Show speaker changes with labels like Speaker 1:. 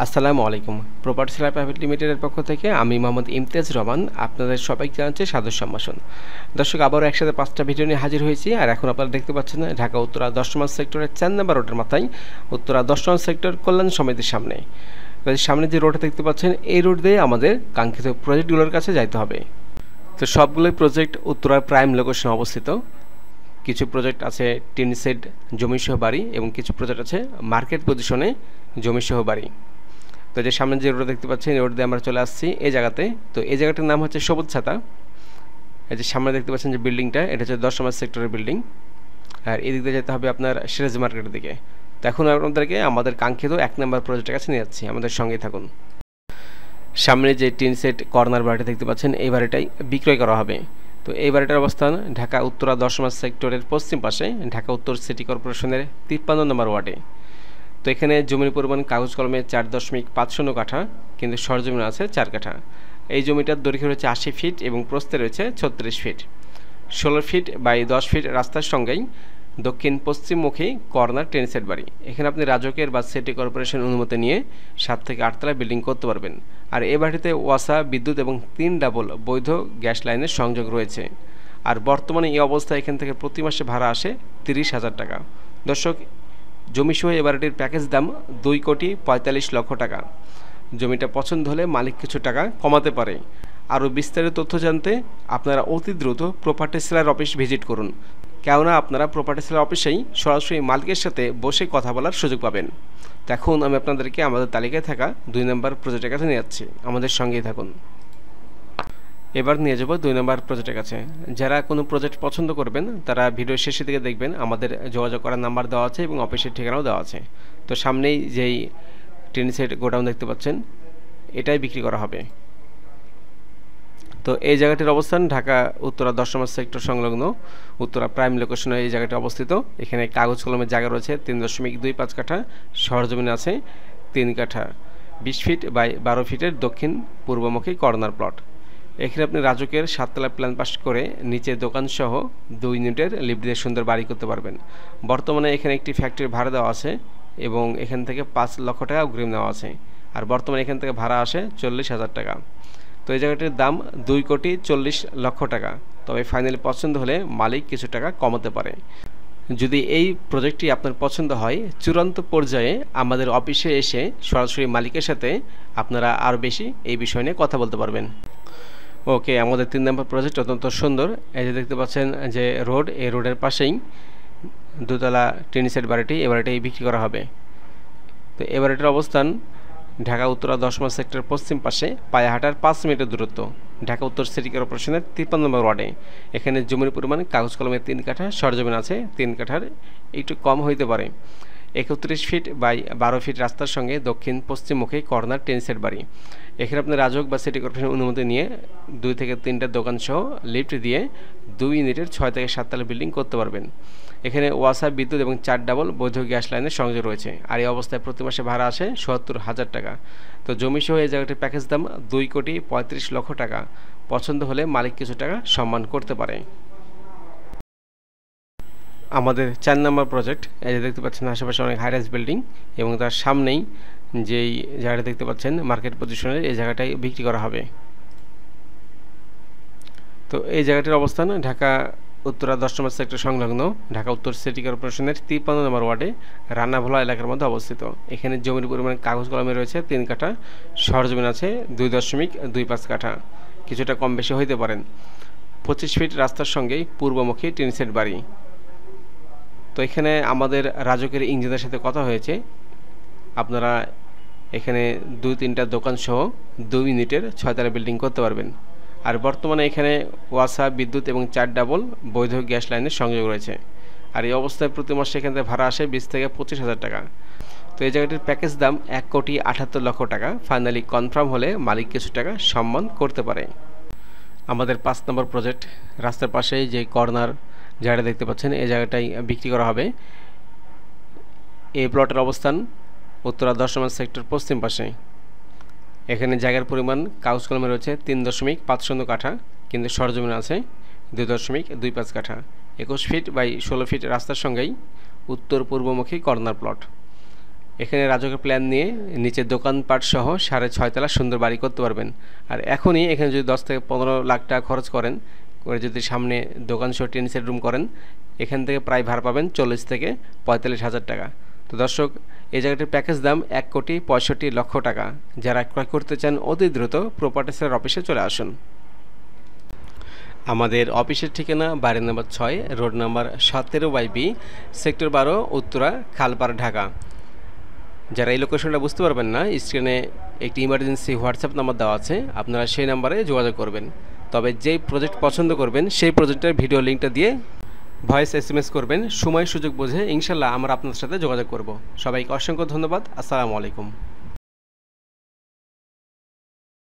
Speaker 1: আসসালামু আলাইকুম। Property seller private লিমিটেডের পক্ষ থেকে আমি মোহাম্মদ ইমতিয়াজ রহমান আপনাদের সবাইকে জানাচ্ছি সাদর সম্ভাষণ। দর্শক, আবারও একসাথে 5টা ভিডিও নিয়ে হাজির হয়েছি। আর এখন আপনারা দেখতে পাচ্ছেন ঢাকা উত্তরা 10 নম্বর সেক্টরের 4 নম্বর রোডের মাথায় উত্তরা 10 নম্বর সেক্টর কল্যাণ সমিতির সামনে। সামনে যে রোডটা দেখতে পাচ্ছেন এই রোড দিয়ে আমাদের কাঙ্ক্ষিত প্রজেক্টগুলোর কাছে যাইতে হবে। তো সবগুলোই প্রজেক্ট উত্তরার প্রাইম লোকেশনে অবস্থিত। কিছু প্রজেক্ট আছে টিন সেট জমিসহ বাড়ি এবং কিছু প্রজেক্ট আছে মার্কেট পজিশনে জমিসহ বাড়ি। তো যে সামনে যে রোড দেখতে পাচ্ছেন এই রোড দিয়ে আমরা চলে আসছি এই জায়গাতে। তো এই জায়গাটার নাম হচ্ছে সবুজ ছাতা। এই যে সামনে দেখতে পাচ্ছেন যে বিল্ডিংটা, এটা হচ্ছে 10 নম্বর সেক্টরের বিল্ডিং। আর এদিক দিয়ে যেতে হবে আপনার সিরাজ মার্কেটের দিকে। তো এখন আপনাদেরকে আমাদের কাঙ্ক্ষিত 1 নম্বর প্রজেক্টের কাছে নিয়ে যাচ্ছি, আমাদের সঙ্গেই থাকুন। সামনে যে টিন সেট কর্নার বাড়িটা দেখতে পাচ্ছেন এই বাড়িটাই বিক্রয় করা হবে। তো এই বাড়িটার অবস্থান ঢাকা উত্তরা 10 নম্বর সেক্টরের পশ্চিম পাশে ঢাকা উত্তর সিটি কর্পোরেশনের 53 নম্বর ওয়ার্ডে। তো এখানে জমির পরিমাণ কাগজ কলমে 4.50 কাঠা, কিন্তু সরজমিন আছে 4 কাঠা। এই জমিটার দৈর্ঘ্য রয়েছে 80 ফিট এবং প্রস্থে রয়েছে 36 ফিট। 16 ফিট বাই 10 ফিট রাস্তার সঙ্গেই দক্ষিণ পশ্চিমমুখী কর্নার টেন সেট বাড়ি। এখানে আপনি রাজকের বা সিটি কর্পোরেশন অনুমতি নিয়ে 7 থেকে 8 তলা বিল্ডিং করতে পারবেন। আর এই বাড়িতে ওয়াসা, বিদ্যুৎ এবং 3 ডাবল বৈধ গ্যাস লাইনের সংযোগ রয়েছে। আর বর্তমানে এই অবস্থায় এখান থেকে প্রতি মাসে ভাড়া আসে 30,000 টাকা। দর্শক, জমিসহ এ বাড়িটির প্যাকেজ দাম 2,45,00,000 টাকা। জমিটা পছন্দ হলে মালিক কিছু টাকা কমাতে পারে। আরও বিস্তারিত তথ্য জানতে আপনারা অতি দ্রুত প্রপার্টি সেলার অফিস ভিজিট করুন, কেননা আপনারা প্রপার্টি সেলার অফিসেই সরাসরি মালিকের সাথে বসে কথা বলার সুযোগ পাবেন। তো এখন আমি আপনাদেরকে আমাদের তালিকায় থাকা 2 নম্বর প্রজেক্টের কাছে নিয়ে যাচ্ছি, আমাদের সঙ্গেই থাকুন। এবার নিয়ে যাব 2 নম্বর প্রজেক্টের কাছে। যারা কোনো প্রজেক্ট পছন্দ করবেন তারা ভিডিও শেষের দিকে দেখবেন, আমাদের যোগাযোগ করার নাম্বার দেওয়া আছে এবং অফিসের ঠিকানাও দেওয়া আছে। তো সামনেই যেই টিন সেট গোডাউন দেখতে পাচ্ছেন এটাই বিক্রি করা হবে। তো এই জায়গাটির অবস্থান ঢাকা উত্তরা 10 নম্বর সেক্টর সংলগ্ন উত্তরা প্রাইম লোকেশনে এই জায়গাটি অবস্থিত। এখানে কাগজ কলমের জায়গা রয়েছে 3.25 কাঠা, সরজমিন আছে 3 কাঠা, 20 ফিট বাই 12 ফিটের দক্ষিণ পূর্বমুখী কর্নার প্লট। এখানে আপনি রাজকের 7 তলা প্ল্যান পাস করে নিচে দোকানসহ 2 ইউনিটের লিফট দিয়ে সুন্দর বাড়ি করতে পারবেন। বর্তমানে এখানে একটি ফ্যাক্টরি ভাড়া দেওয়া আছে এবং এখান থেকে 5 লক্ষ টাকা অগ্রিম নেওয়া আছে। আর বর্তমানে এখান থেকে ভাড়া আসে 40,000 টাকা। তো এই জায়গাটির দাম 2,40,00,000 টাকা। তবে ফাইনালি পছন্দ হলে মালিক কিছু টাকা কমাতে পারে। যদি এই প্রজেক্টটি আপনার পছন্দ হয়, চূড়ান্ত পর্যায়ে আমাদের অফিসে এসে সরাসরি মালিকের সাথে আপনারা আরও বেশি এই বিষয় নিয়ে কথা বলতে পারবেন। ওকে, আমাদের 3 নম্বর প্রজেক্ট অত্যন্ত সুন্দর। এই যে দেখতে পাচ্ছেন যে রোড, এই রোডের পাশেই 2 তলা টিন সেট বাড়িটি, এই বাড়িটি বিক্রি করা হবে। তো এই বাড়িটির অবস্থান ঢাকা উত্তরা 10 নম্বর সেক্টর পশ্চিম পাশে পায়ে হাঁটার 5 মিনিটের দূরত্ব, ঢাকা উত্তর সিটি কর্পোরেশনের 53 নম্বর ওয়ার্ডে। এখানে জমির পরিমাণ কাগজ কলমে 3 কাঠা, সরজমিন আছে 3 কাঠার, একটু কম হইতে পারে। 31 ফিট বাই 12 ফিট রাস্তার সঙ্গে দক্ষিণ পশ্চিমমুখী কর্নার টেন সেট বাড়ি। এখানে আপনি রাজক বা সিটি কর্পোরেশন অনুমতি নিয়ে 2 থেকে 3টা দোকান সহ লিফট দিয়ে 2 ইউনিটের 6 থেকে 7 তলা বিল্ডিং করতে পারবেন। এখানে ওয়াসা, বিদ্যুৎ এবং 4 ডাবল বৈধ গ্যাস লাইনের সংযোগ রয়েছে। আর এই অবস্থায় প্রতি মাসে ভাড়া আসে ৭০,000 টাকা। তো জমি সহ এই জায়গাটির প্যাকেজ দাম 2,35,00,000 টাকা। পছন্দ হলে মালিক কিছু টাকা সম্মান করতে পারে। আমাদের 4 নম্বর প্রজেক্ট, এই যে দেখতে পাচ্ছেন আশেপাশে অনেক হাই রাইজ বিল্ডিং এবং তার সামনেই যেই জায়গাটা দেখতে পাচ্ছেন মার্কেট পজিশনের, এই জায়গাটাই বিক্রি করা হবে। তো এই জায়গাটির অবস্থান ঢাকা উত্তরা 10 নম্বর সেক্টর সংলগ্ন ঢাকা উত্তর সিটি কর্পোরেশনের 53 নম্বর ওয়ার্ডে রান্নাভোলা এলাকার মধ্যে অবস্থিত। এখানে জমির পরিমাণ কাগজ কলমে রয়েছে 3 কাঠা, সরজমিন আছে 2.25 কাঠা, কিছুটা কম বেশি হইতে পারেন। 25 ফিট রাস্তার সঙ্গেই পূর্বমুখী টিন সেট বাড়ি। তো এখানে আমাদের রাজকের ইঞ্জিনিয়ারের সাথে কথা হয়েছে, আপনারা এখানে 2-3টা দোকান সহ 2 ইউনিটের 6 তলা বিল্ডিং করতে পারবেন। আর বর্তমানে এখানে ওয়াসা, বিদ্যুৎ এবং 4 ডাবল বৈধ গ্যাস লাইনের সংযোগ রয়েছে। আর এই অবস্থায় প্রতি মাসে এখান থেকে ভাড়া আসে 20 থেকে 25,000 টাকা। তো এই জায়গাটির প্যাকেজ দাম 1,78,00,000 টাকা। ফাইনালি কনফার্ম হলে মালিক কিছু টাকা সম্মান করতে পারে। আমাদের 5 নম্বর প্রজেক্ট, রাস্তার পাশেই যে কর্নার জায়গাটা দেখতে পাচ্ছেন এই জায়গাটাই বিক্রি করা হবে। এই প্লটের অবস্থান উত্তরা 10 নম্বর সেক্টর পশ্চিম পাশে। এখানে জায়গার পরিমাণ কাগজ কলমে রয়েছে 3.50 কাঠা, কিন্তু সরজমিন আছে 2.25 কাঠা। 21 ফিট বাই 16 ফিট রাস্তার সঙ্গেই উত্তর পূর্বমুখী কর্নার প্লট। এখানে রাজকের প্ল্যান নিয়ে নিচে দোকানপাট সহ 6.5 তলা সুন্দর বাড়ি করতে পারবেন। আর এখনই এখানে যদি 10 থেকে 15 লাখ টাকা খরচ করেন, করে যদি সামনে দোকান সহ 10 সেট রুম করেন, এখান থেকে প্রায় ভাড়া পাবেন 40 থেকে 45,000 টাকা। তো দর্শক, এই জায়গাটির প্যাকেজ দাম 1,65,00,000 টাকা। যারা ক্রয় করতে চান অতি দ্রুত প্রপার্টি সেলার অফিসে চলে আসুন। আমাদের অফিসের ঠিকানা বাড়ি নম্বর 6, road number 17/B, sector 12, Uttara, Khalpar, Dhaka. যারা এই লোকেশনটা বুঝতে পারবেন না, স্ক্রিনে একটি ইমার্জেন্সি হোয়াটসঅ্যাপ নাম্বার দেওয়া আছে, আপনারা সেই নাম্বারে যোগাযোগ করবেন। তবে যেই প্রজেক্ট পছন্দ করবেন সেই প্রজেক্টের ভিডিও লিঙ্কটা দিয়ে ভয়েস SMS করবেন। সময় সুযোগ বুঝে ইনশাল্লাহ আমরা আপনাদের সাথে যোগাযোগ করব। সবাইকে অসংখ্য ধন্যবাদ। আসসালামু আলাইকুম।